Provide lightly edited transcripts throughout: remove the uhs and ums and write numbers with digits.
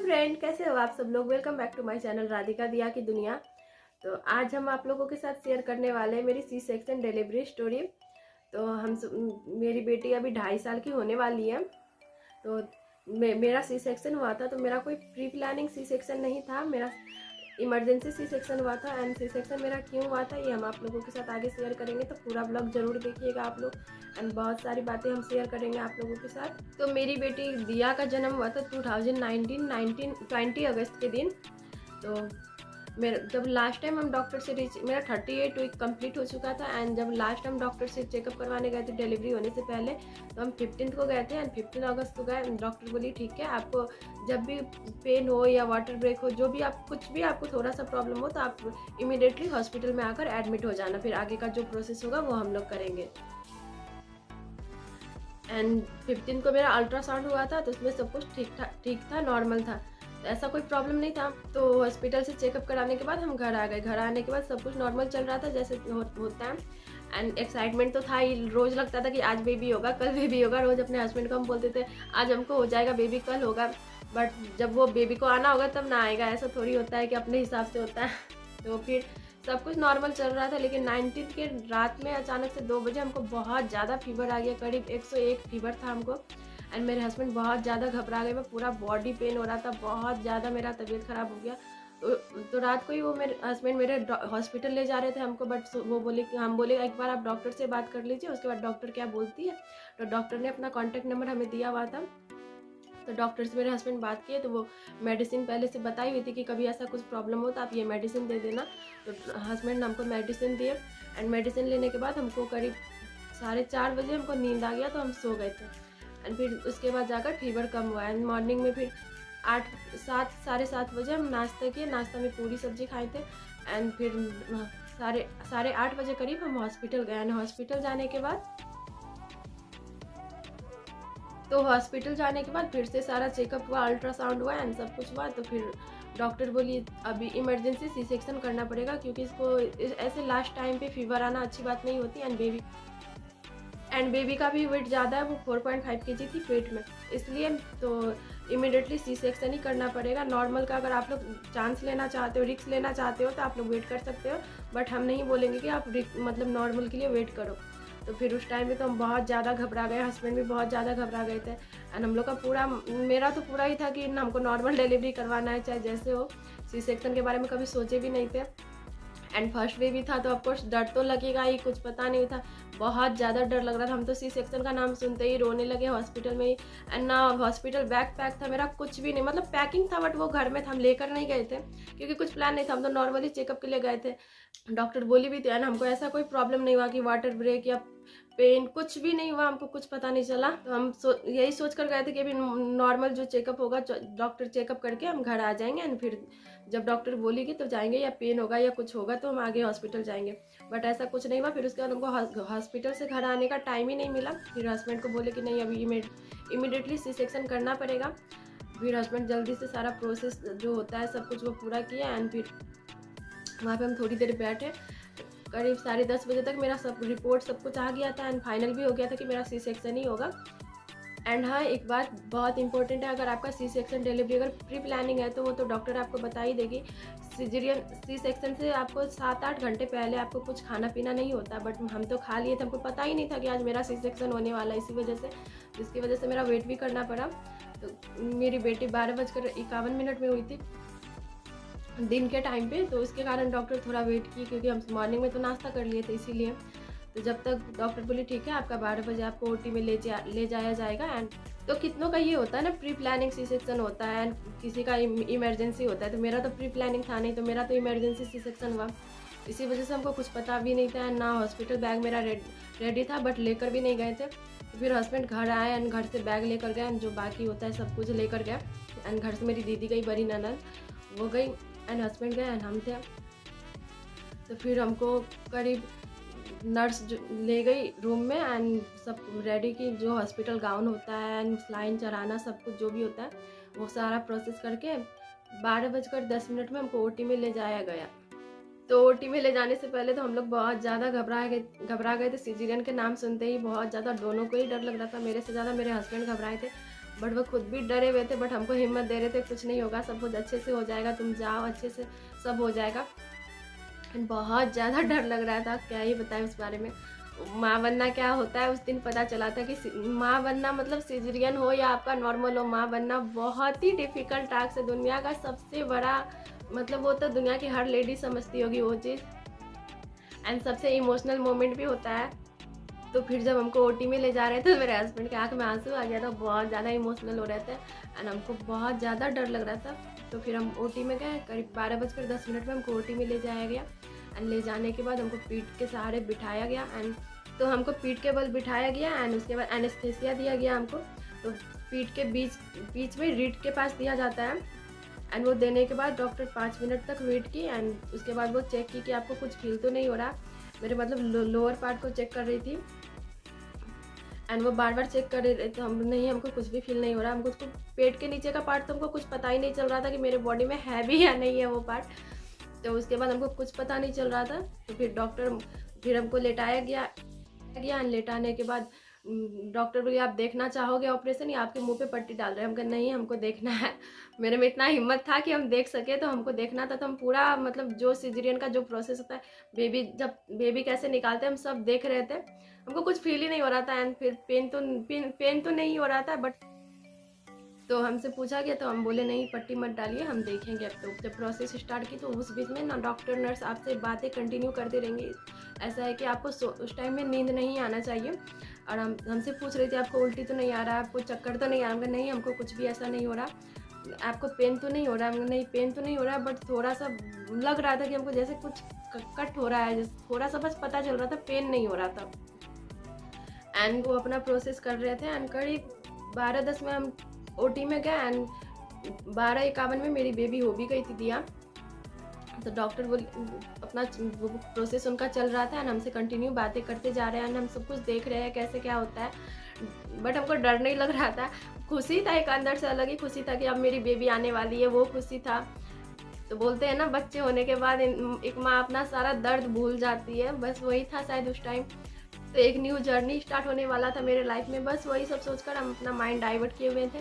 Friend, कैसे हो आप सब लोग। Welcome back to my channel Radhika Diya की दुनिया। तो आज हम आप लोगों के साथ शेयर करने वाले हैं मेरी सी सेक्शन डिलीवरी स्टोरी। तो मेरी बेटी अभी 2.5 साल की होने वाली है। तो मेरा सी सेक्शन हुआ था, तो मेरा कोई प्री प्लानिंग सी सेक्शन नहीं था, मेरा इमरजेंसी सी सेक्शन हुआ था। एंड सी सेक्शन मेरा क्यों हुआ था ये हम आप लोगों के साथ आगे शेयर करेंगे, तो पूरा ब्लॉग जरूर देखिएगा आप लोग। एंड बहुत सारी बातें हम शेयर करेंगे आप लोगों के साथ। तो मेरी बेटी दिया का जन्म हुआ था 2019 अगस्त के दिन। तो मेरा जब लास्ट टाइम हम डॉक्टर से मेरा 38 वीक कंप्लीट हो चुका था। एंड जब लास्ट हम डॉक्टर से चेकअप करवाने गए थे डिलीवरी होने से पहले, तो हम 15 को गए थे। एंड 15 अगस्त को गए। डॉक्टर बोली ठीक है, आपको जब भी पेन हो या वाटर ब्रेक हो, जो भी आप कुछ भी आपको थोड़ा सा प्रॉब्लम हो, तो आप इमीडिएटली हॉस्पिटल में आकर एडमिट हो जाना, फिर आगे का जो प्रोसेस होगा वो हम लोग करेंगे। एंड 15 को मेरा अल्ट्रासाउंड हुआ था, तो उसमें सब कुछ ठीक था, नॉर्मल था, ऐसा कोई प्रॉब्लम नहीं था। तो हॉस्पिटल से चेकअप कराने के बाद हम घर आ गए। घर आने के बाद सब कुछ नॉर्मल चल रहा था जैसे होता है। एंड एक्साइटमेंट तो था ही, रोज लगता था कि आज बेबी होगा, कल बेबी होगा। रोज अपने हस्बैंड को हम बोलते थे आज हमको हो जाएगा बेबी, कल होगा। बट जब वो बेबी को आना होगा तब ना आएगा, ऐसा थोड़ी होता है कि अपने हिसाब से होता है। तो फिर सब कुछ नॉर्मल चल रहा था, लेकिन 19 के रात में अचानक से 2 बजे हमको बहुत ज़्यादा फीवर आ गया, करीब 101 फीवर था हमको। एंड मेरे हस्बैंड बहुत ज़्यादा घबरा गए, मैं पूरा बॉडी पेन हो रहा था, बहुत ज़्यादा मेरा तबीयत ख़राब हो गया। तो रात को ही वो मेरे हस्बैंड मेरे हॉस्पिटल ले जा रहे थे हमको, बट वो बोले कि हम बोले एक बार आप डॉक्टर से बात कर लीजिए, उसके बाद डॉक्टर क्या बोलती है। तो डॉक्टर ने अपना कॉन्टैक्ट नंबर हमें दिया हुआ था। तो डॉक्टर से मेरे हस्बैंड बात किए, तो वो मेडिसिन पहले से बताई हुई थी कि कभी ऐसा कुछ प्रॉब्लम हो तो आप ये मेडिसिन दे देना। तो हस्बैंड ने हमको मेडिसिन दिए। एंड मेडिसिन लेने के बाद हमको करीब 4:30 बजे हमको नींद आ गया, तो हम सो गए थे। एंड फिर उसके बाद जाकर फीवर कम हुआ। एंड मॉर्निंग में फिर 7 साढ़े 7 बजे हम नाश्ता किए, नाश्ता में पूरी सब्जी खाए थे। एंड फिर साढ़े 8 बजे करीब हम हॉस्पिटल गए। एंड हॉस्पिटल जाने के बाद फिर से सारा चेकअप हुआ, अल्ट्रासाउंड हुआ एंड सब कुछ हुआ। तो फिर डॉक्टर बोली अभी इमरजेंसी सी सेक्शन करना पड़ेगा, क्योंकि इसको ऐसे लास्ट टाइम पे फीवर आना अच्छी बात नहीं होती। एंड बेबी का भी वेट ज़्यादा है, वो 4.5 kg थी पेट में, इसलिए तो इमिडिएटली सी सेक्शन ही करना पड़ेगा। नॉर्मल का अगर आप लोग चांस लेना चाहते हो, रिस्क लेना चाहते हो, तो आप लोग वेट कर सकते हो, बट हम नहीं बोलेंगे कि आप मतलब नॉर्मल के लिए वेट करो। तो फिर उस टाइम में तो हम बहुत ज़्यादा घबरा गए, हस्बैंड भी बहुत ज़्यादा घबरा गए थे। एंड हम लोग का पूरा, मेरा तो पूरा ही था कि हमको नॉर्मल डिलीवरी करवाना है चाहे जैसे हो। सी सेक्शन के बारे में कभी सोचे भी नहीं थे। एंड फर्स्ट बेबी था तो ऑफकोर्स डर तो लगेगा ही, कुछ पता नहीं था, बहुत ज़्यादा डर लग रहा था। हम तो सी सेक्शन का नाम सुनते ही रोने लगे हॉस्पिटल में ही। एंड ना हॉस्पिटल बैग पैक था मेरा, कुछ भी नहीं, मतलब पैकिंग था बट वो घर में था, हम लेकर नहीं गए थे क्योंकि कुछ प्लान नहीं था, हम तो नॉर्मली चेकअप के लिए गए थे। डॉक्टर बोली भी थी। एंड हमको ऐसा कोई प्रॉब्लम नहीं हुआ कि वाटर ब्रेक या पेन, कुछ भी नहीं हुआ, हमको कुछ पता नहीं चला। तो हम यही सोच कर गए थे कि अभी नॉर्मल जो चेकअप होगा, डॉक्टर चेकअप करके हम घर आ जाएंगे। एंड फिर जब डॉक्टर बोलेगी तो जाएंगे, या पेन होगा या कुछ होगा तो हम आगे हॉस्पिटल जाएंगे। बट ऐसा कुछ नहीं हुआ। फिर उसके बाद हमको हॉस्पिटल से घर आने का टाइम ही नहीं मिला। फिर हस्बैंड को बोले कि नहीं, अभी इमीडिएटली सी सेक्शन करना पड़ेगा। फिर हस्बैंड जल्दी से सारा प्रोसेस जो होता है सब कुछ वो पूरा किया। एंड फिर वहाँ पे हम थोड़ी देर बैठे, करीब 10:30 बजे तक मेरा सब रिपोर्ट सब कुछ आ गया था। एंड फाइनल भी हो गया था कि मेरा सी सेक्शन ही होगा। एंड हाँ, एक बात बहुत इंपॉर्टेंट है, अगर आपका सी सेक्शन डिलीवरी अगर प्री प्लानिंग है तो वो तो डॉक्टर आपको बता ही देगी। सिजेरियन सी सेक्शन से आपको 7-8 घंटे पहले आपको कुछ खाना पीना नहीं होता, बट हम तो खा लिए थे, हमको पता ही नहीं था कि आज मेरा सी सेक्शन होने वाला है। इसकी वजह से मेरा वेट भी करना पड़ा। तो मेरी बेटी 12:51 में हुई थी दिन के टाइम पे, तो उसके कारण डॉक्टर थोड़ा वेट की, क्योंकि हम मॉर्निंग में तो नाश्ता कर लिए थे इसीलिए। तो जब तक डॉक्टर बोली ठीक है आपका 12 बजे आपको ओटी में ले जाया जाएगा। एंड तो कितनों का ये होता है ना, प्री प्लानिंग सी सेक्शन होता है एंड किसी का इमरजेंसी होता है। तो मेरा तो प्री प्लानिंग था नहीं, तो मेरा तो इमरजेंसी सी सेक्शन हुआ। इसी वजह से हमको कुछ पता भी नहीं था, ना हॉस्पिटल बैग मेरा रेडी था, बट लेकर भी नहीं गए थे। तो फिर हस्बैंड घर आए एंड घर से बैग लेकर गए, जो बाकी होता है सब कुछ लेकर गए। एंड घर से मेरी दीदी गई, बड़ी ननद वो गई, एंड हस्बैंड गए एंड हम थे। तो फिर हमको करीब नर्स ले गई रूम में एंड सब रेडी की, जो हॉस्पिटल गाउन होता है एंड स्लाइन चढ़ाना सब कुछ जो भी होता है वो सारा प्रोसेस करके 12:10 में हमको ओटी में ले जाया गया। तो ओटी में ले जाने से पहले तो हम लोग बहुत ज़्यादा घबरा गए थे। सिजेरियन के नाम सुनते ही बहुत ज़्यादा दोनों को ही डर लग रहा था, मेरे से ज़्यादा मेरे हस्बैंड घबराए थे। बट वो खुद भी डरे हुए थे, बट हमको हिम्मत दे रहे थे कुछ नहीं होगा, सब कुछ अच्छे से हो जाएगा, तुम जाओ, अच्छे से सब हो जाएगा। बहुत ज़्यादा डर लग रहा था, क्या ही बताएं उस बारे में। माँ बनना क्या होता है उस दिन पता चला था कि माँ बनना मतलब सिजेरियन हो या आपका नॉर्मल हो, माँ बनना बहुत ही डिफ़िकल्ट टास्क है, दुनिया का सबसे बड़ा, मतलब वो तो दुनिया की हर लेडी समझती होगी वो चीज़, एंड सबसे इमोशनल मोमेंट भी होता है। तो फिर जब हमको ओटी में ले जा रहे थे तो मेरे हस्बैंड के आँख में आंसू आ गया था, बहुत ज़्यादा इमोशनल हो रहे थे एंड हमको बहुत ज़्यादा डर लग रहा था। तो फिर हम ओटी में गए, करीब 12:10 में हमको ओटी में ले जाया गया एंड ले जाने के बाद हमको पीठ के सहारे बिठाया गया एंड तो हमको पीठ के बल बिठाया गया एंड उसके बाद एनेस्थेसिया दिया गया हमको। तो पीठ के बीच में रीढ़ के पास दिया जाता है एंड वो देने के बाद डॉक्टर 5 मिनट तक वेट की एंड उसके बाद वो चेक की कि आपको कुछ फील तो नहीं हो रहा। मेरे मतलब लोअर पार्ट को चेक कर रही थी एंड वो बार बार चेक कर रहे थे, हम नहीं, हमको कुछ भी फील नहीं हो रहा, हमको उसको पेट के नीचे का पार्ट तो हमको कुछ पता ही नहीं चल रहा था कि मेरे बॉडी में है भी या नहीं है वो पार्ट। तो उसके बाद हमको कुछ पता नहीं चल रहा था। तो फिर हमको लेटाया गया लेटाने के बाद डॉक्टर बोले आप देखना चाहोगे ऑपरेशन या आपके मुंह पे पट्टी डाल रहे हैं। हम कहा नहीं, हमको देखना है। मेरे में इतना हिम्मत था कि हम देख सके, तो हमको देखना था। तो हम पूरा मतलब जो सिजेरियन का जो प्रोसेस होता है, जब बेबी कैसे निकालते हैं हम सब देख रहे थे। हमको कुछ फील ही नहीं हो रहा था एंड फिर पेन तो नहीं हो रहा था, बट तो हमसे पूछा गया तो हम बोले नहीं पट्टी मत डालिए, हम देखेंगे। अब तो जब प्रोसेस स्टार्ट की तो उस बीच में ना डॉक्टर नर्स आपसे बातें कंटिन्यू करते रहेंगे। ऐसा है कि आपको उस टाइम में नींद नहीं आना चाहिए। और हमसे पूछ रही थी आपको उल्टी तो नहीं आ रहा, आपको चक्कर तो नहीं आ रहा? नहीं, हमको कुछ भी ऐसा नहीं हो रहा। आपको पेन तो नहीं हो रहा? नहीं, पेन तो नहीं हो रहा, बट थोड़ा सा लग रहा था कि हमको जैसे कुछ कट हो रहा है, थोड़ा सा बस पता चल रहा था, पेन नहीं हो रहा था। एंड वो अपना प्रोसेस कर रहे थे एंड करीब 12:10 में हम ओटी में गए एंड 12:51 में मेरी बेबी हो भी गई थी दिया। तो डॉक्टर बोल अपना वो प्रोसेस उनका चल रहा था एंड हमसे कंटिन्यू बातें करते जा रहे हैं एंड हम सब कुछ देख रहे हैं कैसे क्या होता है। बट हमको डर नहीं लग रहा था, खुशी था, एक अंदर से अलग ही खुशी था कि अब मेरी बेबी आने वाली है, वो खुशी था। तो बोलते हैं ना बच्चे होने के बाद एक माँ अपना सारा दर्द भूल जाती है, बस वही था शायद उस टाइम। तो एक न्यू जर्नी स्टार्ट होने वाला था मेरे लाइफ में, बस वही सब सोचकर हम अपना माइंड डाइवर्ट किए हुए थे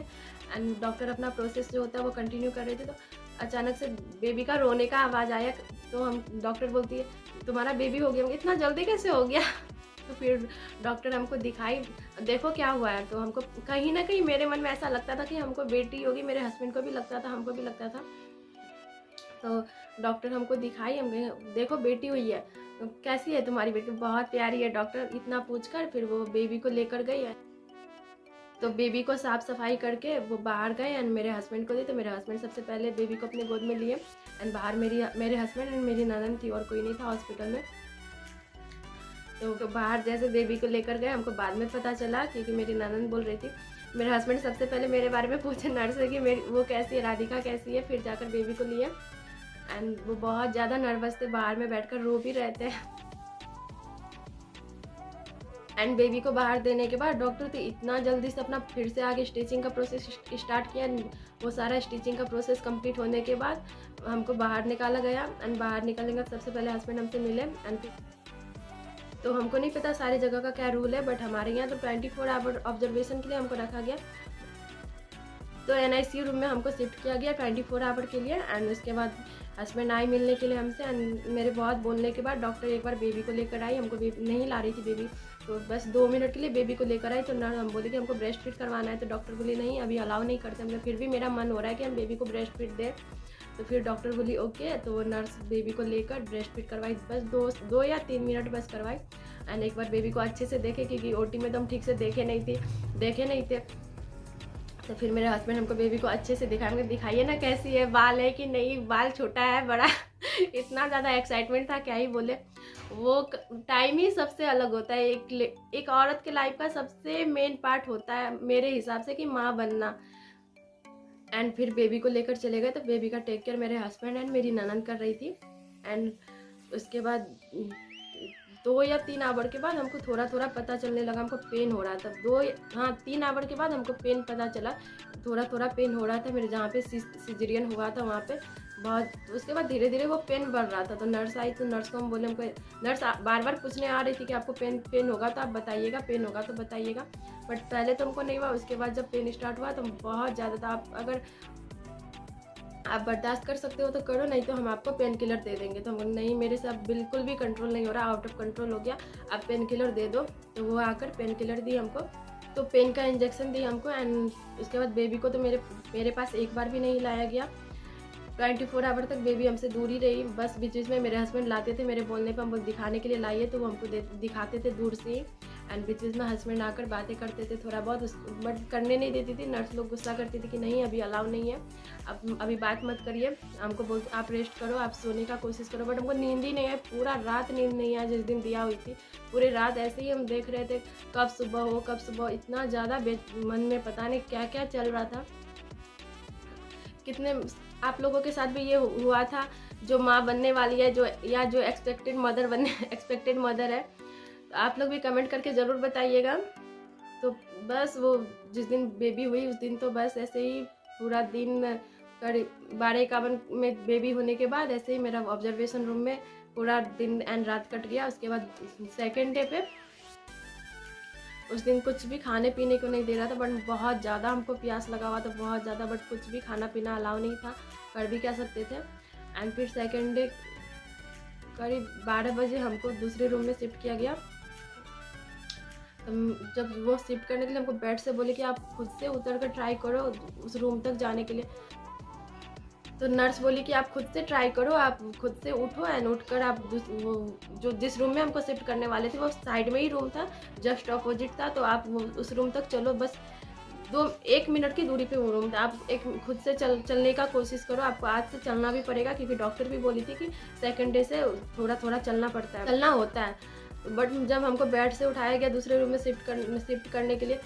एंड डॉक्टर अपना प्रोसेस जो होता है वो कंटिन्यू कर रहे थे। तो अचानक से बेबी का रोने का आवाज़ आया। तो हम डॉक्टर बोलती है तुम्हारा बेबी हो गया। इतना जल्दी कैसे हो गया? तो फिर डॉक्टर हमको दिखाई, देखो क्या हुआ है। तो हमको कहीं ना कहीं मेरे मन में ऐसा लगता था कि हमको बेटी होगी, मेरे हस्बैंड को भी लगता था, हमको भी लगता था। तो डॉक्टर हमको दिखाई, हम देखो बेटी हुई है। तो कैसी है तुम्हारी बेटी? बहुत प्यारी है डॉक्टर, इतना पूछकर फिर वो बेबी को लेकर गई है। तो बेबी को साफ सफाई करके वो बाहर गए एंड मेरे हस्बैंड को दी। तो मेरे हस्बैंड सबसे पहले बेबी को अपने गोद में लिए एंड बाहर मेरे हस्बैंड एंड मेरी ननद थी और कोई नहीं था हॉस्पिटल में। तो बाहर जैसे बेबी को लेकर गए, हमको बाद में पता चला क्योंकि मेरी ननद बोल रही थी। मेरे हस्बैंड सबसे पहले मेरे बारे में पूछे नर्स से कि मेरी वो कैसी है, राधिका कैसी है। फिर जाकर बेबी को लिए एंड वो बहुत ज़्यादा नर्वस थे, बाहर में बैठकर रो भी रहे थे। एंड बेबी को बाहर देने के बाद डॉक्टर तो इतना जल्दी से अपना फिर से आगे स्टिचिंग का प्रोसेस स्टार्ट किया। वो सारा स्टिचिंग का प्रोसेस कंप्लीट होने के बाद हमको बाहर निकाला गया एंड बाहर निकलने के बाद सबसे पहले हस्बैंड हमसे मिले एंड तो हमको नहीं पता सारी जगह का क्या रूल है, बट हमारे यहाँ तो 24 आवर ऑब्जर्वेशन के लिए हमको रखा गया। तो NICU रूम में हमको शिफ्ट किया गया 24 आवर के लिए एंड उसके बाद हस्बैंड आए मिलने के लिए हमसे एंड मेरे बहुत बोलने के बाद डॉक्टर एक बार बेबी को लेकर आई। हमको नहीं ला रही थी बेबी, तो बस 2 मिनट के लिए बेबी को लेकर आई। तो हम बोले कि हमको ब्रेस्ट फीड करवाना है। तो डॉक्टर बोली नहीं, अभी अलाउ नहीं करते। हमने फिर भी मेरा मन हो रहा है कि हम बेबी को ब्रेस्ट फीड दें। तो फिर डॉक्टर बोली ओके। तो वो नर्स बेबी को लेकर ब्रेस्ट फीड करवाई, बस 2 या 3 मिनट बस करवाई एंड एक बार बेबी को अच्छे से देखे क्योंकि ओटी में तो हम ठीक से देखे नहीं थे। तो फिर मेरे हस्बैंड हमको बेबी को अच्छे से दिखाइए ना कैसी है, बाल है कि नहीं, बाल छोटा है बड़ा इतना ज़्यादा एक्साइटमेंट था, क्या ही बोले। वो टाइम ही सबसे अलग होता है, एक औरत के लाइफ का सबसे मेन पार्ट होता है मेरे हिसाब से कि माँ बनना। एंड फिर बेबी को लेकर चले गए। तो बेबी का टेक केयर मेरे हस्बैंड एंड मेरी ननद कर रही थी एंड उसके बाद 2 या 3 आवर के बाद हमको थोड़ा पता चलने लगा, हमको पेन हो रहा था। 3 आवर के बाद हमको पेन पता चला, थोड़ा पेन हो रहा था मेरे जहाँ पे सिजेरियन हुआ था वहाँ पे। बहुत। उसके बाद धीरे धीरे वो पेन बढ़ रहा था, तो नर्स आई, तो नर्स को हम बोले, हमको नर्स बार बार पूछने आ रही थी कि आपको पेन होगा तो आप बताइएगा, पेन होगा तो बताइएगा। बट पहले तो हमको नहीं हुआ, उसके बाद जब पेन स्टार्ट हुआ तो बहुत ज़्यादा था। आप अगर आप बर्दाश्त कर सकते हो तो करो, नहीं तो हम आपको पेन किलर दे देंगे। तो हम नहीं, मेरे से अब बिल्कुल भी कंट्रोल नहीं हो रहा, आउट ऑफ कंट्रोल हो गया, आप पेन किलर दे दो। तो वो आकर पेन किलर दी हमको, तो पेन का इंजेक्शन दी हमको। एंड उसके बाद बेबी को तो मेरे पास एक बार भी नहीं लाया गया। 24 आवर तक बेबी हमसे दूर ही रही। बस बीच बीच में मेरे हस्बैंड लाते थे, मेरे बोलने पर हमको दिखाने के लिए लाइए, तो वो हमको दिखाते थे दूर से ही। एंड बीच बीच में हस्बैंड आकर बातें करते थे थोड़ा बहुत, बट करने नहीं देती थी। नर्स लोग गुस्सा करती थी कि नहीं अभी अलाउ नहीं है, अब अभी बात मत करिए। हमको बोलते आप रेस्ट करो, आप सोने का कोशिश करो। बट हमको नींद ही नहीं है, पूरा रात नींद नहीं है। जिस दिन दिया हुई थी पूरे रात ऐसे ही हम देख रहे थे, कब सुबह हो कब सुबह। इतना ज़्यादा मन में पता नहीं क्या क्या चल रहा था। कितने आप लोगों के साथ भी ये हुआ था, जो माँ बनने वाली है, जो या जो एक्सपेक्टेड मदर है, तो आप लोग भी कमेंट करके ज़रूर बताइएगा। तो बस वो जिस दिन बेबी हुई उस दिन तो बस ऐसे ही पूरा दिन, करीब 12-51 में बेबी होने के बाद ऐसे ही मेरा ऑब्जर्वेशन रूम में पूरा दिन एंड रात कट गया। उसके बाद सेकेंड डे पे उस दिन कुछ भी खाने पीने को नहीं दे रहा था, बट बहुत ज़्यादा हमको प्यास लगा हुआ था, बहुत ज़्यादा। बट कुछ भी खाना पीना अलाउ नहीं था, कर भी क्या सकते थे। एंड फिर सेकेंड डे करीब 12 बजे हमको दूसरे रूम में शिफ्ट किया गया। तो जब वो शिफ्ट करने के लिए हमको बेड से बोले कि आप खुद से उतर कर ट्राई करो उस रूम तक जाने के लिए। तो नर्स बोली कि आप खुद से ट्राई करो, आप खुद से उठो एंड उठकर आप वो जो जिस रूम में हमको शिफ्ट करने वाले थे वो साइड में ही रूम था, जस्ट अपोजिट था। तो आप वो उस रूम तक चलो, बस 1 मिनट की दूरी पे वो रूम था। आप खुद से चलने का कोशिश करो, आपको आज से चलना भी पड़ेगा, क्योंकि डॉक्टर भी बोली थी कि सेकंड डे से थोड़ा थोड़ा चलना पड़ता है, चलना होता है। बट जब हमको बेड से उठाया गया दूसरे रूम में शिफ्ट करने के लिए,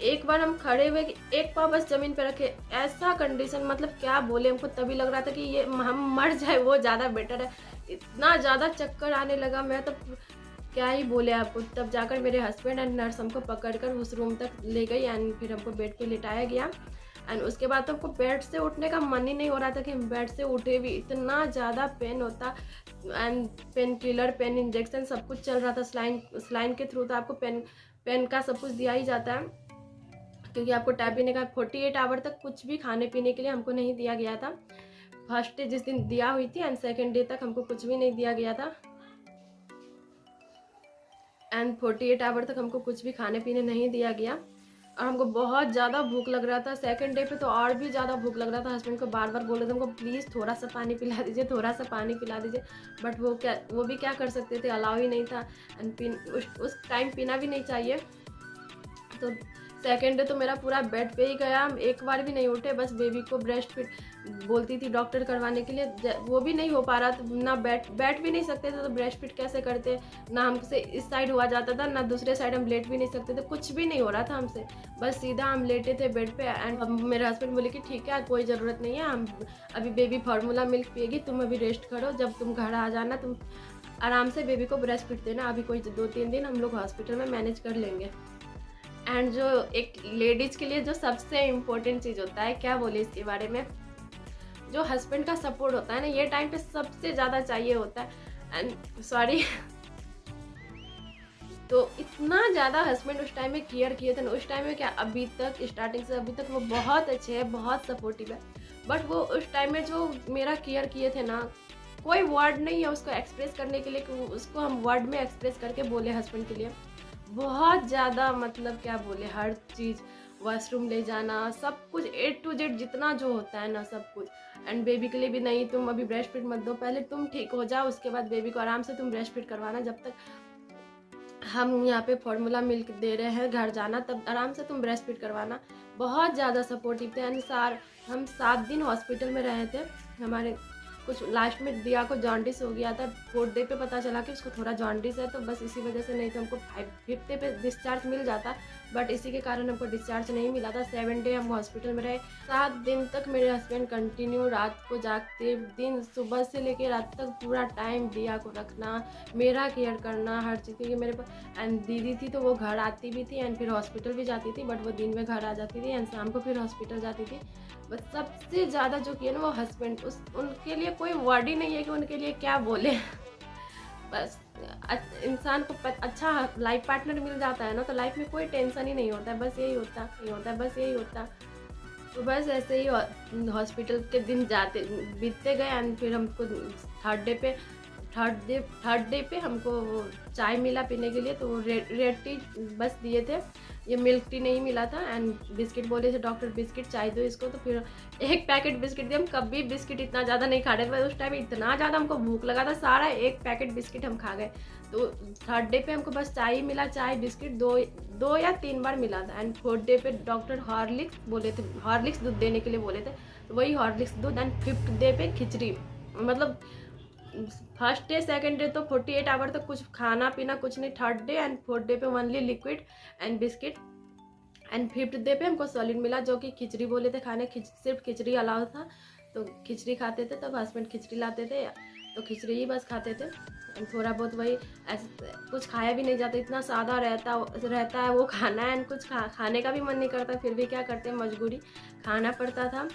एक बार हम खड़े हुए कि एक पाँव बस ज़मीन पे रखे, ऐसा कंडीशन, मतलब क्या बोले। हमको तभी लग रहा था कि ये हम मर जाए वो ज़्यादा बेटर है। इतना ज़्यादा चक्कर आने लगा, मैं तो क्या ही बोले आपको। तब जाकर मेरे हस्बैंड एंड नर्स हमको पकड़कर उस रूम तक ले गई एंड फिर हमको बेड पे लिटाया गया। एंड उसके बाद तो हमको बेड से उठने का मन ही नहीं हो रहा था कि हम बेड से उठे भी। इतना ज़्यादा पेन होता and pain killer, pain injection सब कुछ चल रहा था। स्लाइन के थ्रू तो आपको पेन का सब कुछ दिया ही जाता है, क्योंकि आपको टैब पीने का 48 आवर तक कुछ भी खाने पीने के लिए हमको नहीं दिया गया था। फर्स्ट डे जिस दिन दिया हुई थी एंड सेकेंड डे तक हमको कुछ भी नहीं दिया गया था। एंड 48 आवर तक हमको कुछ भी खाने पीने नहीं दिया गया। और हमको बहुत ज़्यादा भूख लग रहा था। सेकंड डे पे तो और भी ज़्यादा भूख लग रहा था। हस्बैंड को बार बार बोल रहे थे हमको प्लीज़ थोड़ा सा पानी पिला दीजिए, थोड़ा सा पानी पिला दीजिए। बट वो भी क्या कर सकते थे, अलाउ ही नहीं था। एंड उस टाइम पीना भी नहीं चाहिए। तो सेकेंड डे तो मेरा पूरा बेड पे ही गया, हम एक बार भी नहीं उठे। बस बेबी को ब्रेस्ट फीड बोलती थी डॉक्टर करवाने के लिए, वो भी नहीं हो पा रहा था। ना बैठ भी नहीं सकते थे, तो ब्रेस्ट फीड कैसे करते। ना हमसे इस साइड हुआ जाता था, ना दूसरे साइड हम लेट भी नहीं सकते थे, कुछ भी नहीं हो रहा था हमसे। बस सीधा हम लेटे थे बेड पे। एंड मेरे हस्बैंड बोले कि ठीक है कोई ज़रूरत नहीं है, हम अभी बेबी फार्मूला मिल्क पिएगी, तुम अभी रेस्ट करो, जब तुम घर आ जाना तुम आराम से बेबी को ब्रेस्ट फीड देना, अभी कोई 2-3 दिन हम लोग हॉस्पिटल में मैनेज कर लेंगे। एंड जो एक लेडीज़ के लिए जो सबसे इम्पोर्टेंट चीज़ होता है, क्या बोले इसके बारे में, जो हस्बैंड का सपोर्ट होता है ना, ये टाइम पे सबसे ज़्यादा चाहिए होता है। एंड सॉरी तो इतना ज़्यादा हस्बैंड उस टाइम में केयर किए थे ना, उस टाइम में क्या, अभी तक स्टार्टिंग से अभी तक वो बहुत अच्छे हैं, बहुत सपोर्टिव है। बट वो उस टाइम में जो मेरा केयर किए थे ना, कोई वर्ड नहीं है उसको एक्सप्रेस करने के लिए कि उसको हम वर्ड में एक्सप्रेस करके बोले हस्बैंड के लिए। बहुत ज़्यादा, मतलब क्या बोले, हर चीज़, वॉशरूम ले जाना, सब कुछ A to Z जितना जो होता है ना, सब कुछ। एंड बेबी के लिए भी, नहीं तुम अभी ब्रेस्ट फीड मत दो, पहले तुम ठीक हो जाओ, उसके बाद बेबी को आराम से तुम ब्रेस्ट फीड करवाना। जब तक हम यहाँ पे फार्मूला मिल्क दे रहे हैं, घर जाना तब आराम से तुम ब्रेस्ट फीड करवाना। बहुत ज़्यादा सपोर्टिव थे। एंड हम 7 दिन हॉस्पिटल में रहे थे। हमारे कुछ लास्ट में दिया को जॉन्डिस हो गया था, 4th डे पे पता चला कि उसको थोड़ा जॉन्डिस है, तो बस इसी वजह से, नहीं तो हमको 5th डे पे डिस्चार्ज मिल जाता। बट इसी के कारण हमको डिस्चार्ज नहीं मिला था। 7 डे हम हॉस्पिटल में रहे। 7 दिन तक मेरे हस्बैंड कंटिन्यू रात को जागते, दिन सुबह से लेके रात तक पूरा टाइम दिया को रखना, मेरा केयर करना हर चीज़, क्योंकि मेरे पास एंड दीदी थी तो वो घर आती भी थी एंड फिर हॉस्पिटल भी जाती थी, बट वो दिन में घर आ जाती थी एंड शाम को फिर हॉस्पिटल जाती थी। बस सबसे ज़्यादा जो किया ना वो हस्बैंड, उस उनके लिए कोई वर्ड ही नहीं है कि उनके लिए क्या बोले। बस इंसान को अच्छा लाइफ पार्टनर मिल जाता है ना, तो लाइफ में कोई टेंशन ही नहीं होता है, बस यही होता नहीं होता है, बस यही होता। तो बस ऐसे ही हॉस्पिटल के दिन जाते बीतते गए एंड फिर हमको थर्ड डे पे हमको वो चाय मिला पीने के लिए, तो वो रेड टी बस दिए थे, ये मिल्क टी नहीं मिला था एंड बिस्किट बोले थे डॉक्टर बिस्किट चाय दो इसको, तो फिर एक पैकेट बिस्किट दिए। हम कभी बिस्किट इतना ज़्यादा नहीं खा रहे थे, उस टाइम इतना ज़्यादा हमको भूख लगा था, सारा एक पैकेट बिस्किट हम खा गए। तो थर्ड डे पे हमको बस चाय ही मिला, चाय बिस्किट दो या 3 बार मिला था एंड फोर्थ डे पे डॉक्टर हॉर्लिक्स बोले थे, हॉर्लिक्स दूध देने के लिए बोले थे, तो वही हॉर्लिक्स दूध एंड फिफ्थ डे पे खिचड़ी। मतलब फर्स्ट डे सेकंड डे तो 48 आवर तक कुछ खाना पीना कुछ नहीं, third day and fourth day पे only liquid and biscuit and fifth day पे हमको सॉलिड मिला, जो कि खिचड़ी बोले थे खाने, सिर्फ खिचड़ी अलाउ था, तो खिचड़ी खाते थे। तब हस्बैंड खिचड़ी लाते थे तो खिचड़ी ही बस खाते थे एंड थोड़ा बहुत वही, ऐसे कुछ खाया भी नहीं जाता, इतना सादा रहता है वो खाना एंड कुछ खाने का भी मन नहीं करता, फिर भी क्या करते, मजबूरी खाना पड़ता था।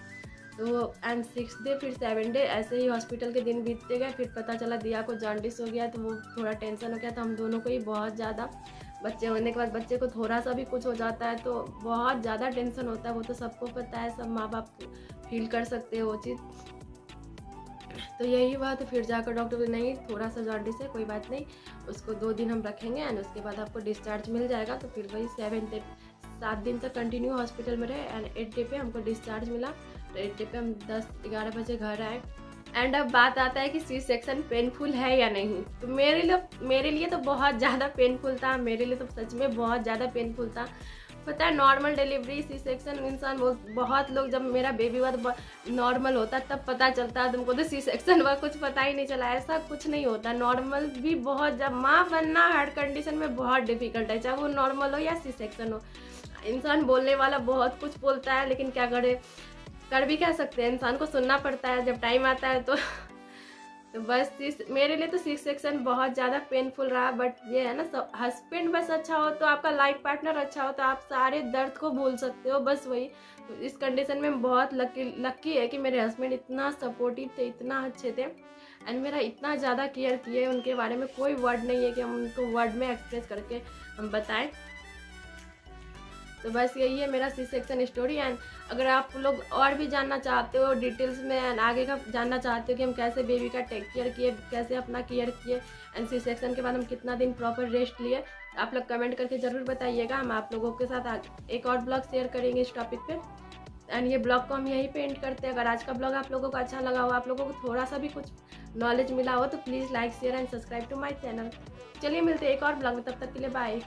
तो एंड 6 डे फिर 7 डे ऐसे ही हॉस्पिटल के दिन बीतते गए। फिर पता चला दिया को जॉन्डिस हो गया, तो वो थोड़ा टेंशन हो गया था हम दोनों को ही बहुत ज़्यादा। बच्चे होने के बाद बच्चे को थोड़ा सा भी कुछ हो जाता है तो बहुत ज़्यादा टेंशन होता है, वो तो सबको पता है, सब माँ बाप फील कर सकते हैं वो चीज़। तो यही हुआ, तो फिर जाकर डॉक्टर बोले नहीं थोड़ा सा जॉन्डिस है, कोई बात नहीं, उसको 2 दिन हम रखेंगे एंड उसके बाद आपको डिस्चार्ज मिल जाएगा। तो फिर वही 7 दिन तक कंटिन्यू हॉस्पिटल में रहे एंड 8 डे पे हमको डिस्चार्ज मिला। तो 8 डे पे हम 10-11 बजे घर आए एंड अब बात आता है कि सी सेक्शन पेनफुल है या नहीं। तो मेरे लिए तो बहुत ज़्यादा पेनफुल था, मेरे लिए तो सच में बहुत ज़्यादा पेनफुल था। पता है नॉर्मल डिलीवरी सी सेक्शन इंसान बहुत लोग, जब मेरा बेबी हुआ तो नॉर्मल होता तब पता चलता है, तुमको तो सी सेक्शन हुआ कुछ पता ही नहीं चला, ऐसा कुछ नहीं होता। नॉर्मल भी बहुत, जब माँ बनना हर कंडीशन में बहुत डिफिकल्ट है, चाहे वो नॉर्मल हो या सी सेक्शन हो। इंसान बोलने वाला बहुत कुछ बोलता है, लेकिन क्या करे, कर भी कह सकते हैं, इंसान को सुनना पड़ता है जब टाइम आता है तो बस मेरे लिए तो सी सेक्शन बहुत ज़्यादा पेनफुल रहा। बट ये है ना, हस्बैंड बस अच्छा हो तो आपका लाइफ पार्टनर अच्छा हो तो आप सारे दर्द को भूल सकते हो, बस वही। तो इस कंडीशन में बहुत लकी है कि मेरे हस्बैंड इतना सपोर्टिव थे, इतना अच्छे थे एंड मेरा इतना ज़्यादा केयर किए, उनके बारे में कोई वर्ड नहीं है कि हम उनको वर्ड में एक्सप्रेस करके हम बताएं। तो बस यही है मेरा सी सेक्शन स्टोरी। एंड अगर आप लोग और भी जानना चाहते हो डिटेल्स में एंड आगे का जानना चाहते हो कि हम कैसे बेबी का टेक केयर किए, कैसे अपना केयर किए एंड सी सेक्शन के बाद हम कितना दिन प्रॉपर रेस्ट लिए, आप लोग कमेंट करके ज़रूर बताइएगा। हम आप लोगों के साथ एक और ब्लॉग शेयर करेंगे इस टॉपिक पे एंड ये ब्लॉग को हम यहीं पे एंड करते हैं। अगर आज का ब्लॉग आप लोगों को अच्छा लगा हो, आप लोगों को थोड़ा सा भी कुछ नॉलेज मिला हो, तो please like share and subscribe to my channel. चलिए मिलते हैं एक और ब्लॉग में, तब तक के लिए बाय।